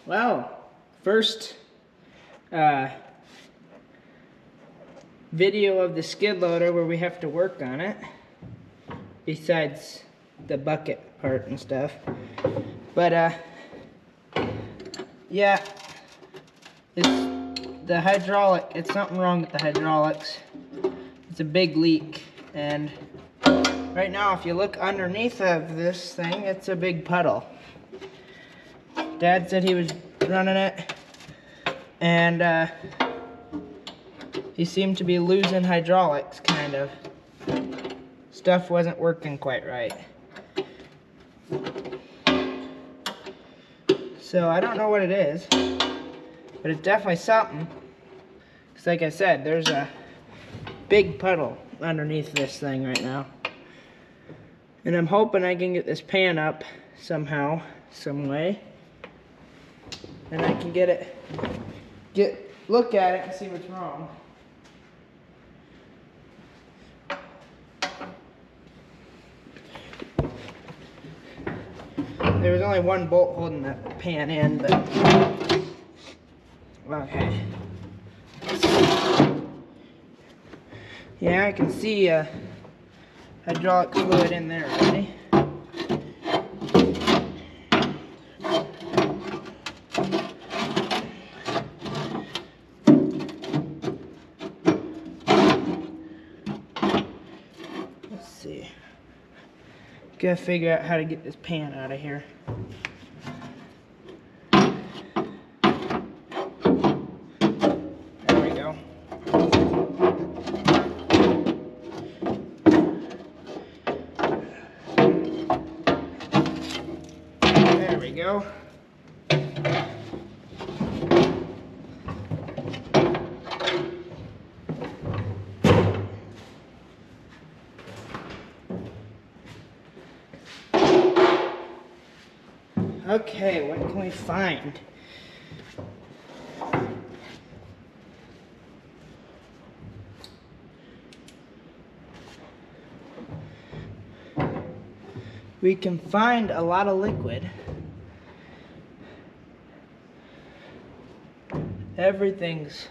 Well, first video of the skid loader where we have to work on it, besides the bucket part and stuff. But yeah, it's the hydraulic. It's something wrong with the hydraulics. It's a big leak, and right now if you look underneath of this thing, it's a big puddle. Dad said he was running it, and he seemed to be losing hydraulics, kind of. Stuff wasn't working quite right. So I don't know what it is, but it's definitely something. Because like I said, there's a big puddle underneath this thing right now. And I'm hoping I can get this pan up somehow, some way. And I can look at it and see what's wrong. There was only one bolt holding that pan in, but okay. Yeah, I can see hydraulic fluid in there already. Let's see. Gotta figure out how to get this pan out of here. There we go. There we go. Okay, what can we find? We can find a lot of liquid. Everything's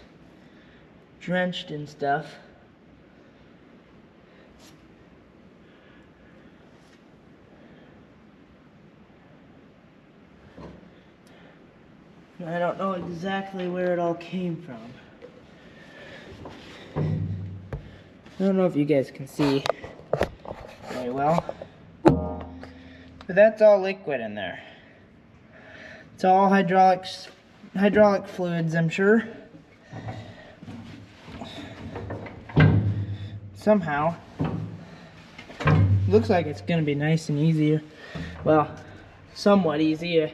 drenched in stuff. I don't know exactly where it all came from. I don't know if you guys can see very well, but that's all liquid in there. It's all hydraulic fluids, I'm sure. Somehow, looks like it's gonna be nice and easy. Well, somewhat easy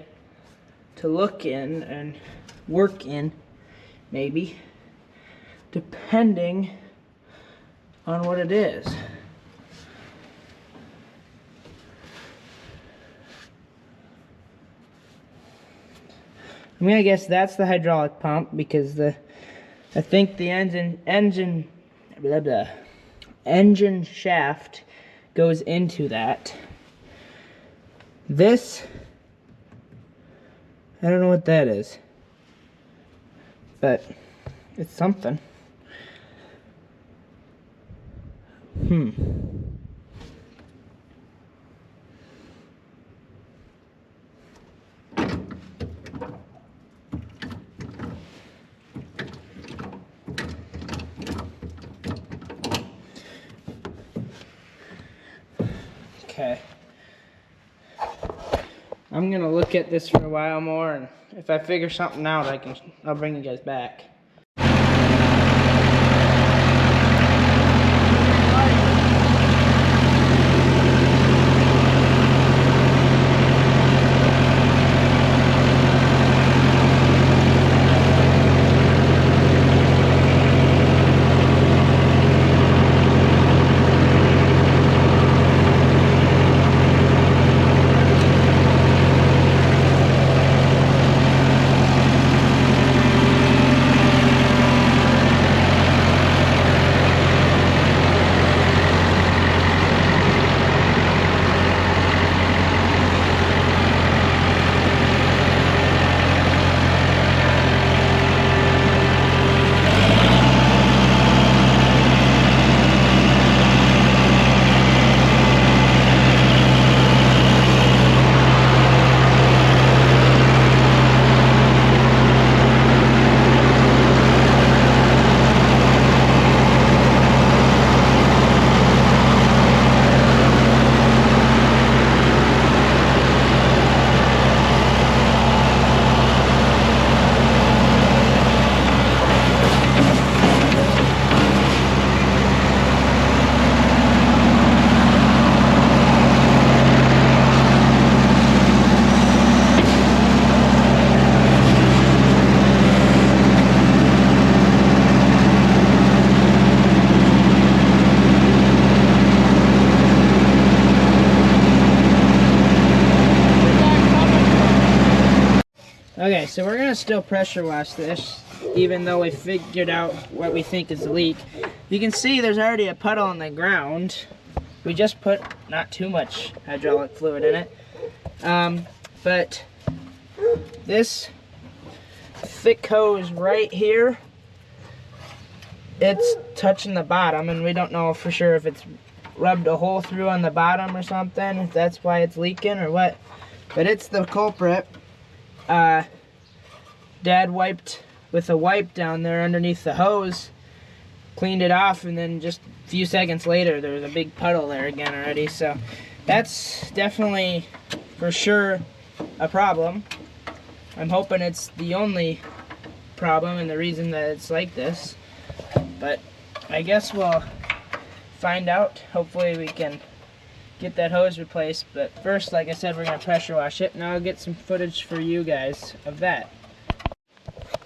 to look in and work in, maybe, depending on what it is. I mean, I guess that's the hydraulic pump, because I think the engine shaft goes into that. This, I don't know what that is, but it's something. Okay. I'm gonna look at this for a while more, and if I figure something out, I'll bring you guys back. Okay, so we're gonna still pressure wash this, even though we figured out what we think is the leak. You can see there's already a puddle on the ground. We just put not too much hydraulic fluid in it. But this thick hose right here, it's touching the bottom, and we don't know for sure if it's rubbed a hole through on the bottom or something, if that's why it's leaking or what. But it's the culprit. Dad wiped with a wipe down there underneath the hose, cleaned it off, and then just a few seconds later there was a big puddle there again already. So that's definitely for sure a problem. I'm hoping it's the only problem and the reason that it's like this, but I guess we'll find out. Hopefully we can get that hose replaced, but first, like I said, we're gonna pressure wash it, and I'll get some footage for you guys of that.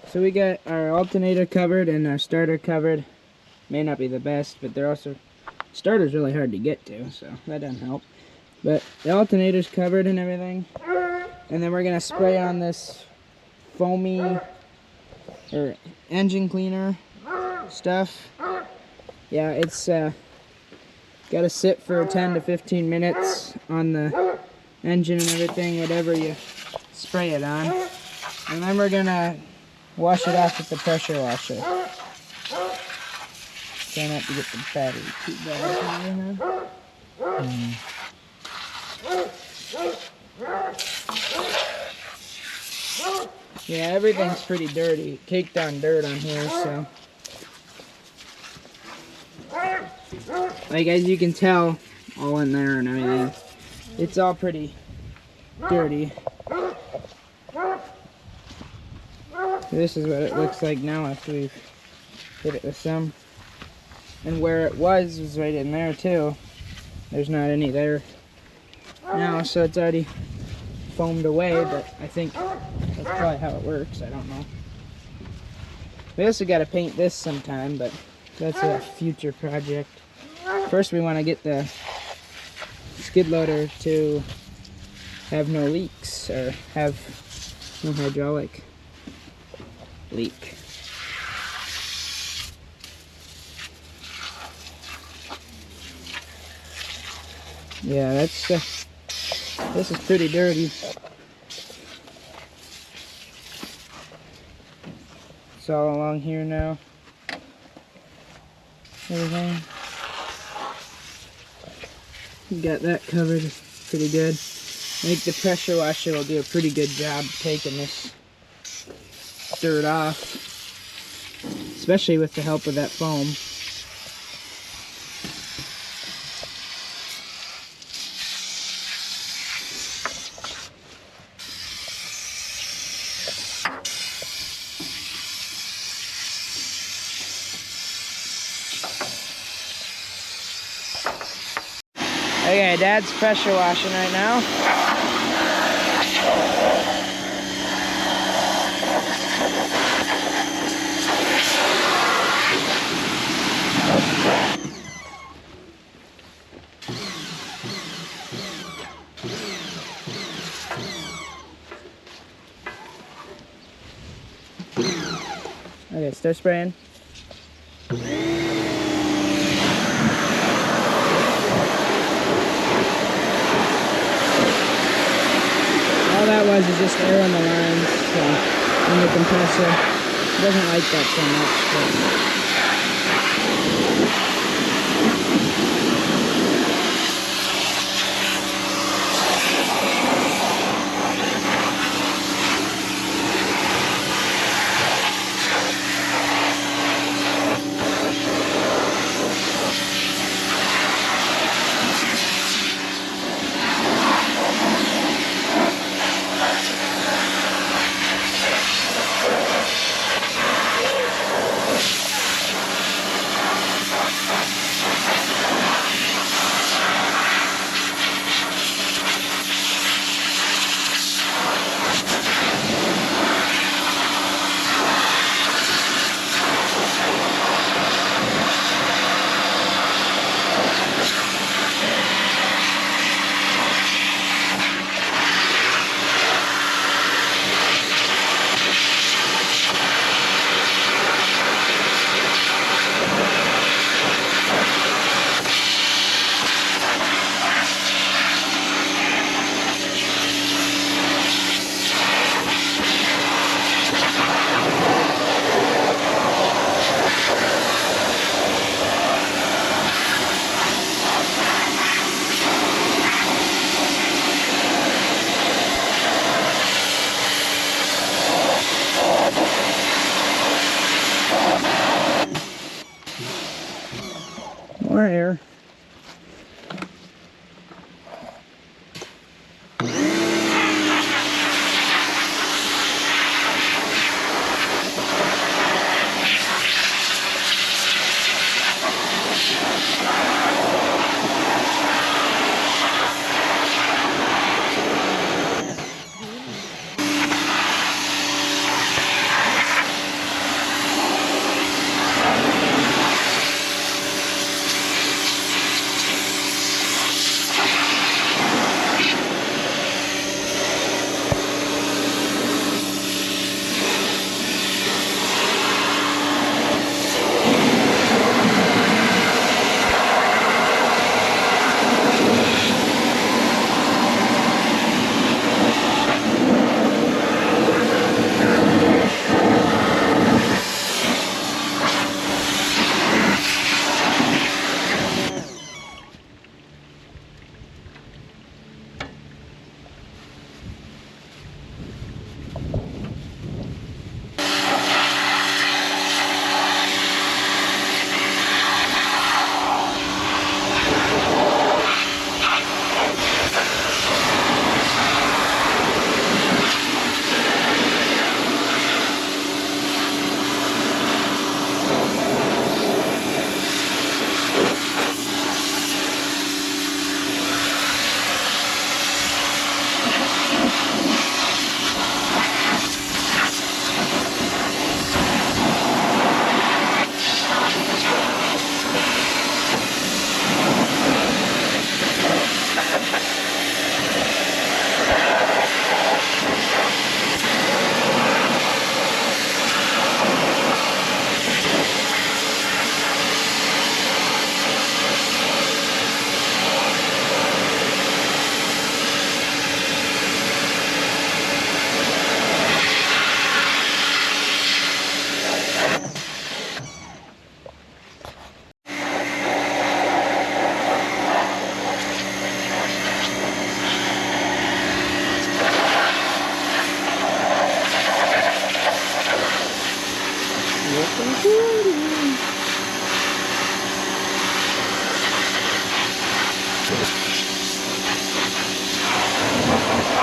So we got our alternator covered and our starter covered. May not be the best, but they're also, starter's really hard to get to, so that doesn't help. But the alternator's covered and everything, and then we're gonna spray on this foamy or engine cleaner stuff. Yeah, it's got to sit for 10 to 15 minutes on the engine and everything, whatever you spray it on. And then we're gonna wash it off with the pressure washer. Try not to get the battery too bad. Yeah, everything's pretty dirty. Caked on dirt on here, so. Like, as you can tell, all in there and everything, it's all pretty dirty. This is what it looks like now after we've hit it with some. And where it was right in there too. There's not any there now, so it's already foamed away, but I think that's probably how it works. I don't know. We also got to paint this sometime, but that's a future project. First we want to get the skid loader to have no leaks, or have no hydraulic leak. Yeah, that's this is pretty dirty. It's all along here now. Everything. Got that covered pretty good. I think the pressure washer will do a pretty good job taking this dirt off, especially with the help of that foam. Okay, Dad's pressure washing right now. Okay, start spraying. All that was is just air on the lines, so, and the compressor. It doesn't like that so much, but more air.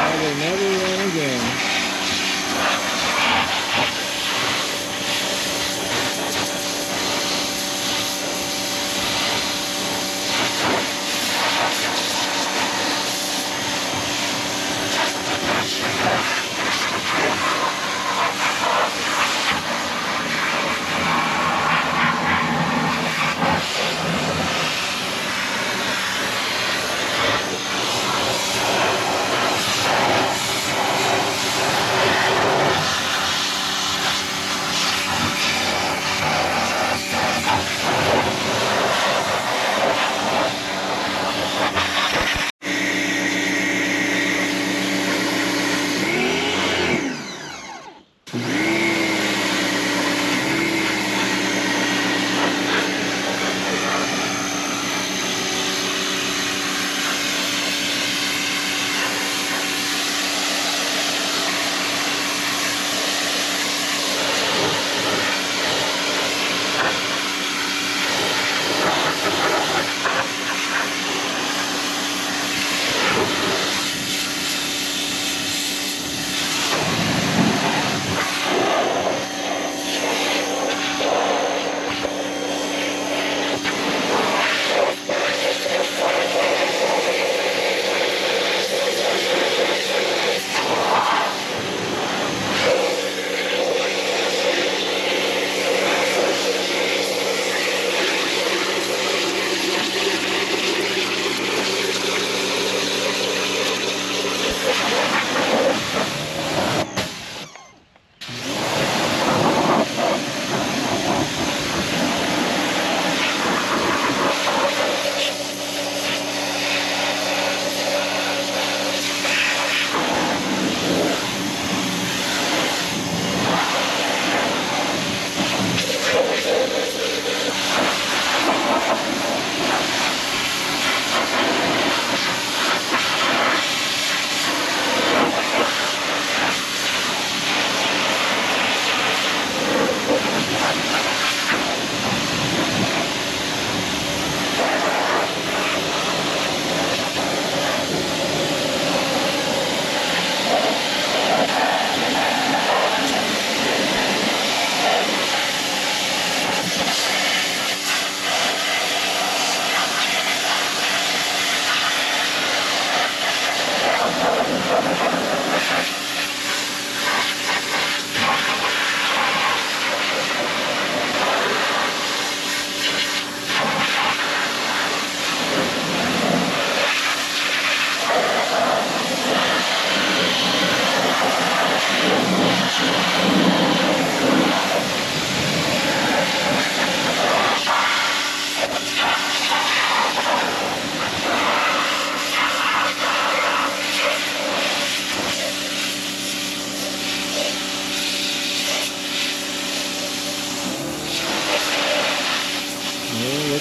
I will never run again.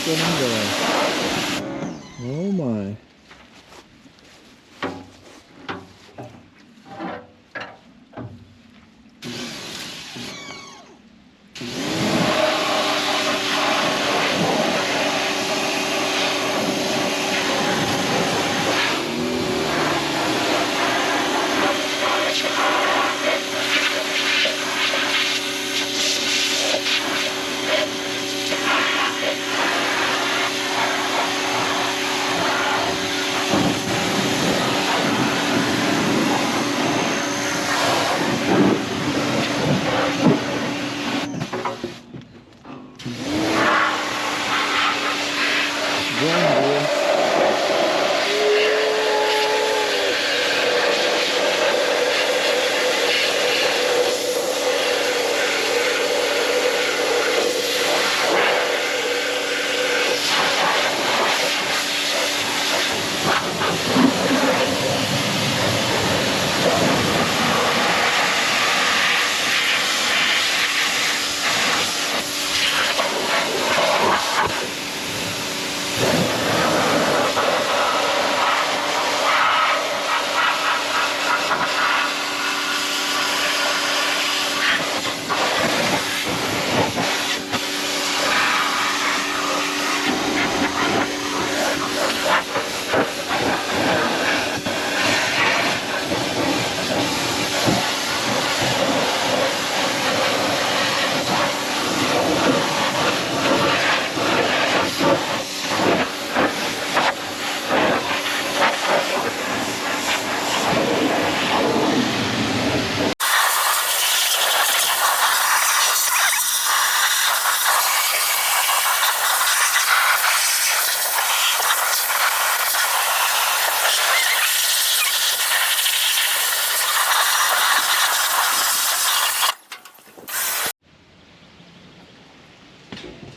let him go. Oh my.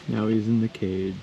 Now he's in the cage.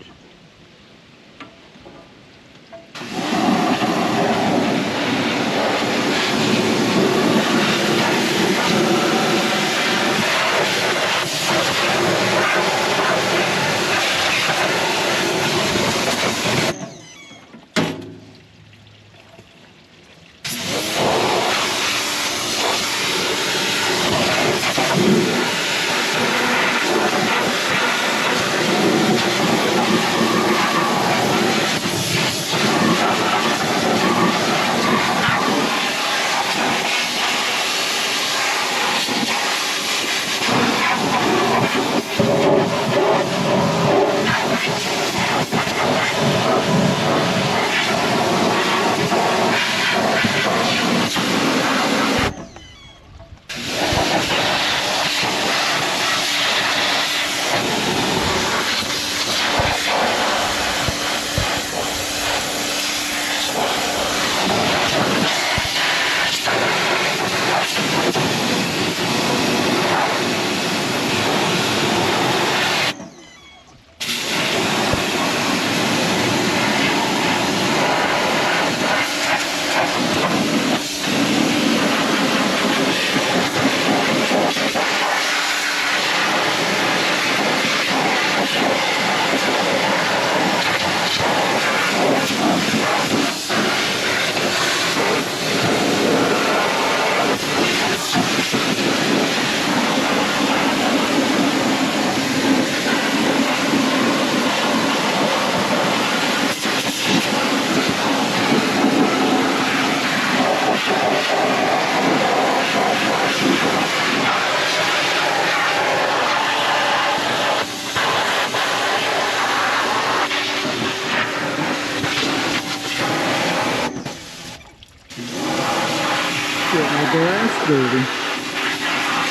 Getting the grass dirty.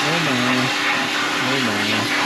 Oh my. Oh my.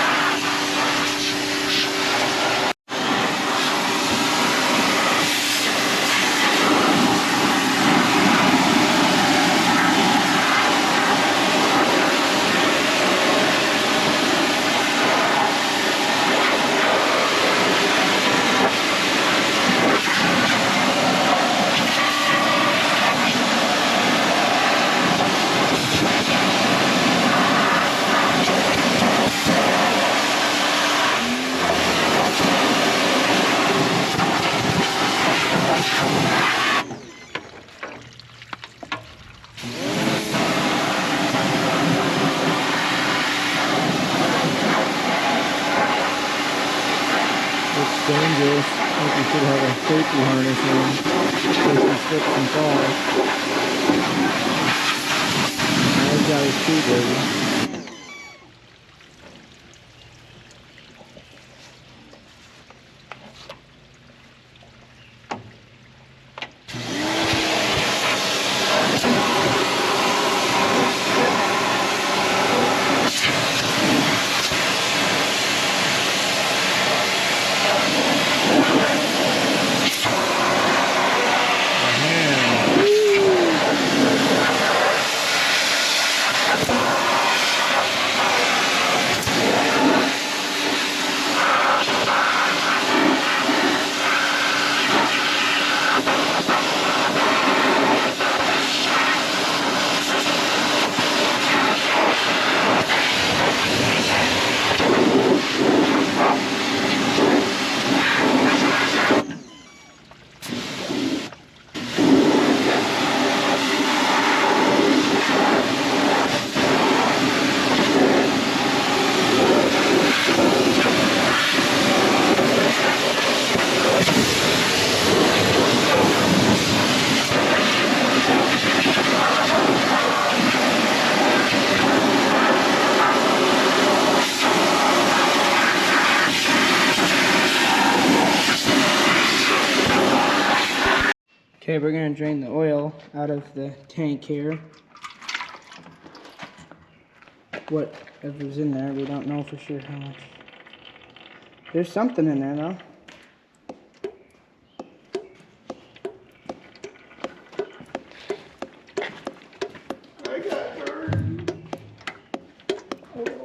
dangerous. I think you should have a safety harness on in case he slips and falls. Now he's got his feet dirty. Okay, we're gonna drain the oil out of the tank here. Whatever's in there, we don't know for sure how much. There's something in there though. I got dirt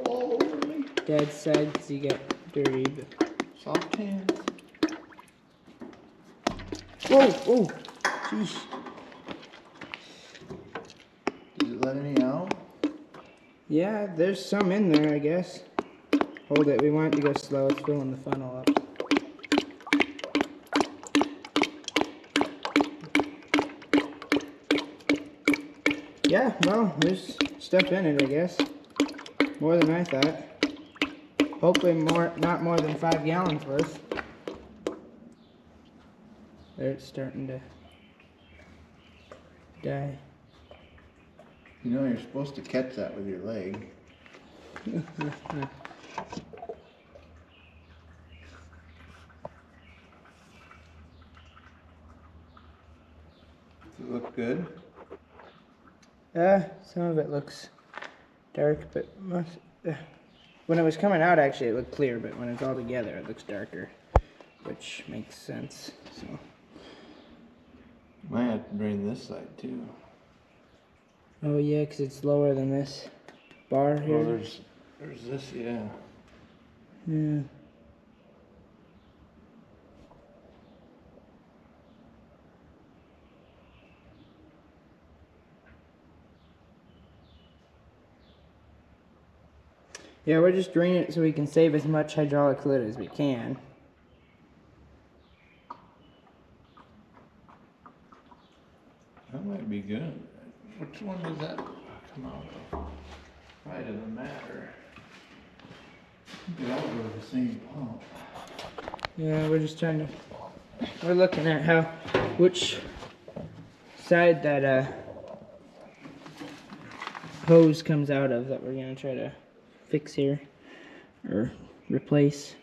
all over me. Dad's side, 'cause he got dirty, but Soft hands. whoa, oh, jeez. Did it let any out? Yeah, there's some in there, I guess. Hold it, we want it to go slow. It's filling the funnel up. Yeah, well, there's stuff in it, I guess. More than I thought. Hopefully not more than 5 gallons worth. There, it's starting to die. You know, you're supposed to catch that with your leg. Does it look good? Some of it looks dark, but when it was coming out, actually, it looked clear, but when it's all together, it looks darker, which makes sense, so. Might have to drain this side too. Oh yeah, because it's lower than this bar here. Oh, there's this, yeah. Yeah. Yeah, we're just draining it so we can save as much hydraulic fluid as we can. That might be good. Which one does that come out of? Right, doesn't matter. They all go to the same pump. Yeah, we're just trying to, we're looking at which side that hose comes out of that we're gonna try to fix here, or replace.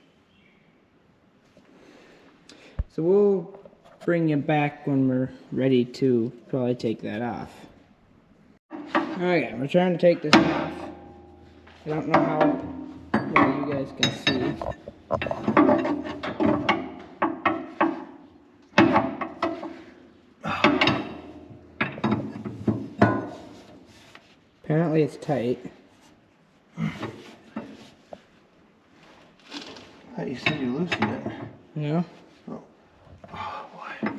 So we'll bring you back when we're ready to probably take that off. Okay, we're trying to take this off. I don't know how well you guys can see. Apparently it's tight. I thought you said you loosened it. No? Oh, oh boy.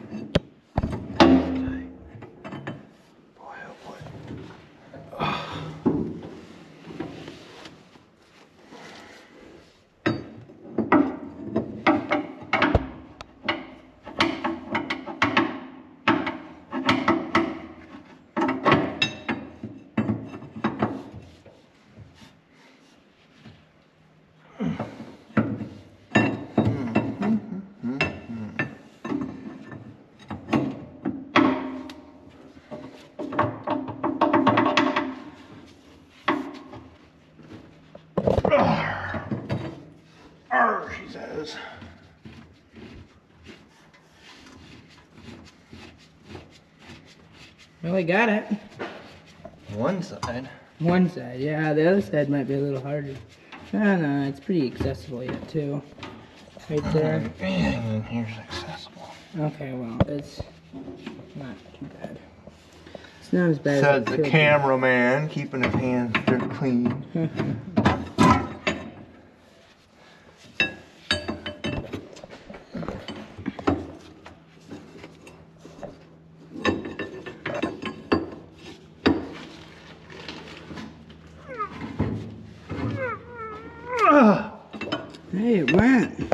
Tight. Boy, oh boy. Oh. Well, I got it. One side. One side, yeah. The other side might be a little harder. No, it's pretty accessible yet, too. Right there. And here's accessible. Okay, well, it's not too bad. It's not as bad Said as it the could be. cameraman, keeping his hands dirt clean. Hey, it went.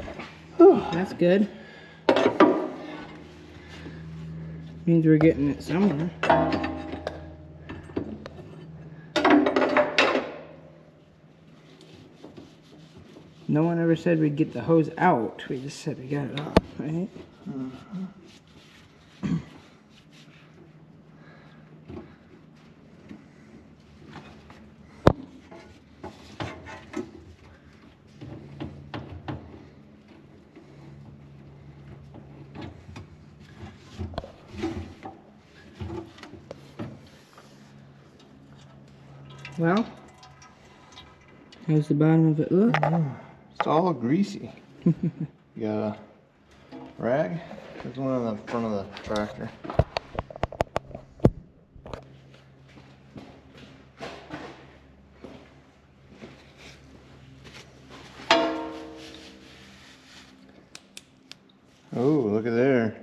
That's good. Means we're getting it somewhere. No one ever said we'd get the hose out. We just said we got it off, right? Mm-hmm. Well, how's the bottom of it look? It's all greasy. You got a rag? There's one on the front of the tractor. Oh, look at there.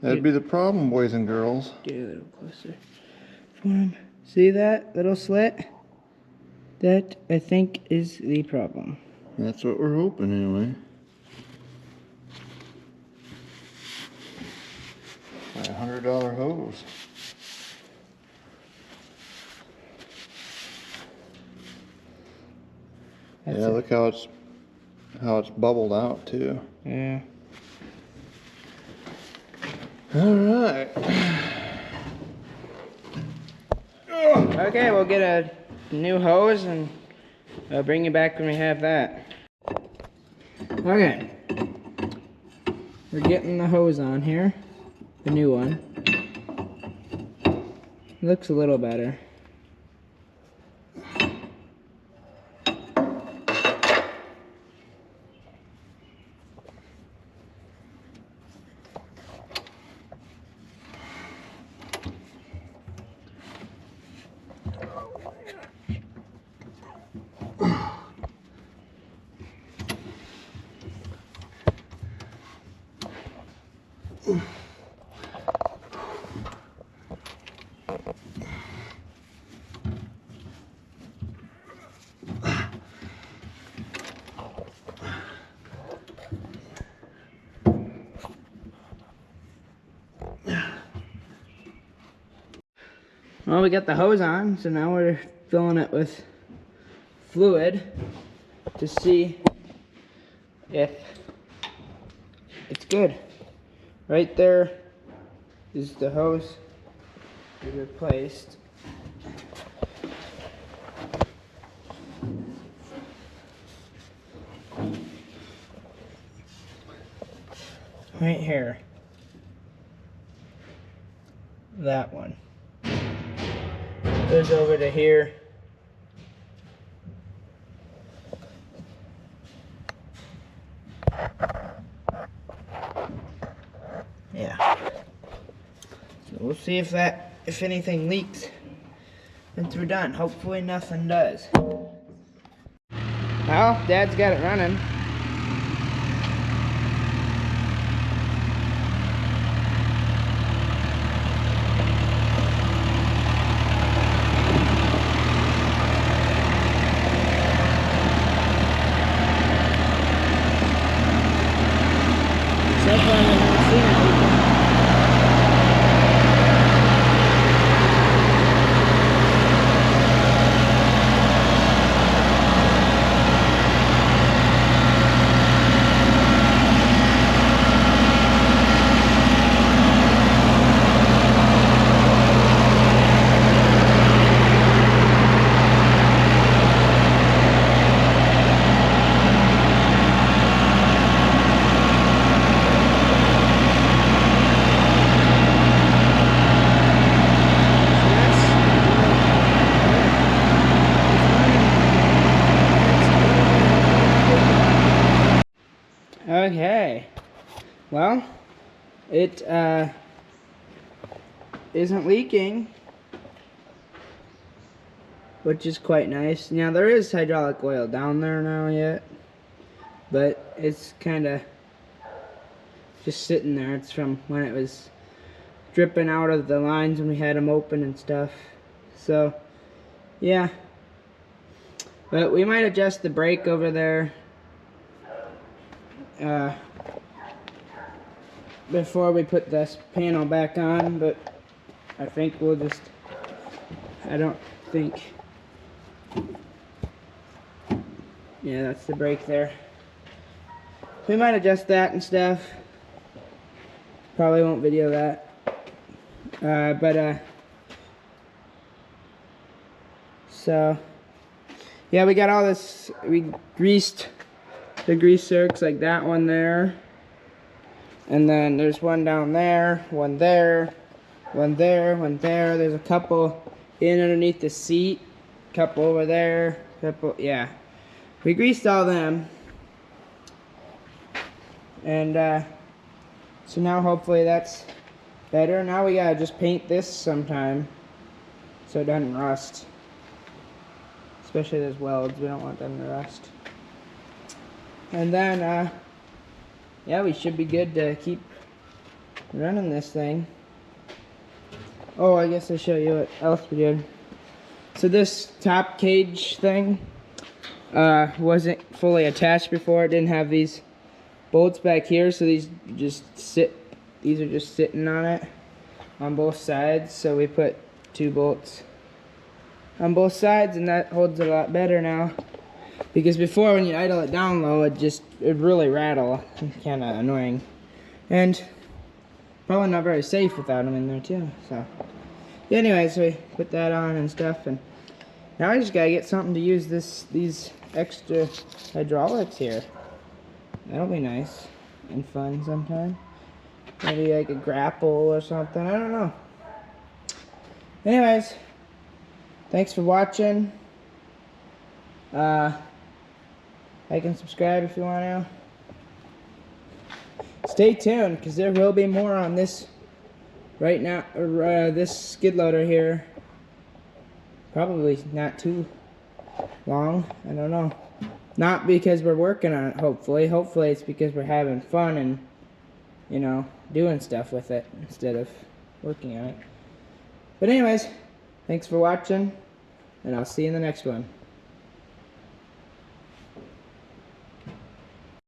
That'd be the problem, boys and girls. Get a little closer for him. See that little slit? That, I think, is the problem. That's what we're hoping, anyway. A $100 hose. That's Yeah, it. look how it's bubbled out too. Yeah. All right. Okay, we'll get a new hose and I'll bring you back when we have that. Okay. We're getting the hose on here. The new one. Looks a little better. Well, we got the hose on, so now we're filling it with fluid to see if it's good. Right there is the hose we replaced. Right here. That one. Goes over to here. Yeah. So we'll see if anything leaks once we're done. Hopefully nothing does. Well, Dad's got it running. So far, I've never seen it before. Okay. Well, it isn't leaking, which is quite nice. Now there is hydraulic oil down there now yet, but it's kind of just sitting there. It's from when it was dripping out of the lines when we had them open and stuff. So yeah, but we might adjust the brake over there before we put this panel back on, but I think we'll just, I don't think, yeah, that's the brake there. We might adjust that and stuff. Probably won't video that. So yeah, we got all this, we greased the grease zerks, like that one there, and then there's one down there, one there, one there, one there. There's a couple in underneath the seat, couple over there, couple, yeah. We greased all them, and so now hopefully that's better. Now we gotta just paint this sometime so it doesn't rust. Especially those welds, we don't want them to rust. And then, yeah, we should be good to keep running this thing. Oh, I guess I'll show you what else we did. So this top cage thing wasn't fully attached before. It didn't have these bolts back here, so these just sit. These are just sitting on it on both sides. So we put 2 bolts on both sides, and that holds it a lot better now. Because before, when you idle it down low, it'd really rattle. Kind of annoying, and probably not very safe without them in there too. So, yeah, anyway, so we put that on and stuff, and now I just gotta get something to use these extra hydraulics here. That'll be nice and fun sometime. Maybe like a grapple or something. I don't know. Anyways, thanks for watching. Like and subscribe if you want to. Stay tuned, because there will be more on this right now, or this skid loader here. Probably not too long. I don't know. Not because we're working on it, hopefully. Hopefully it's because we're having fun and, you know, doing stuff with it instead of working on it. But anyways, thanks for watching, and I'll see you in the next one.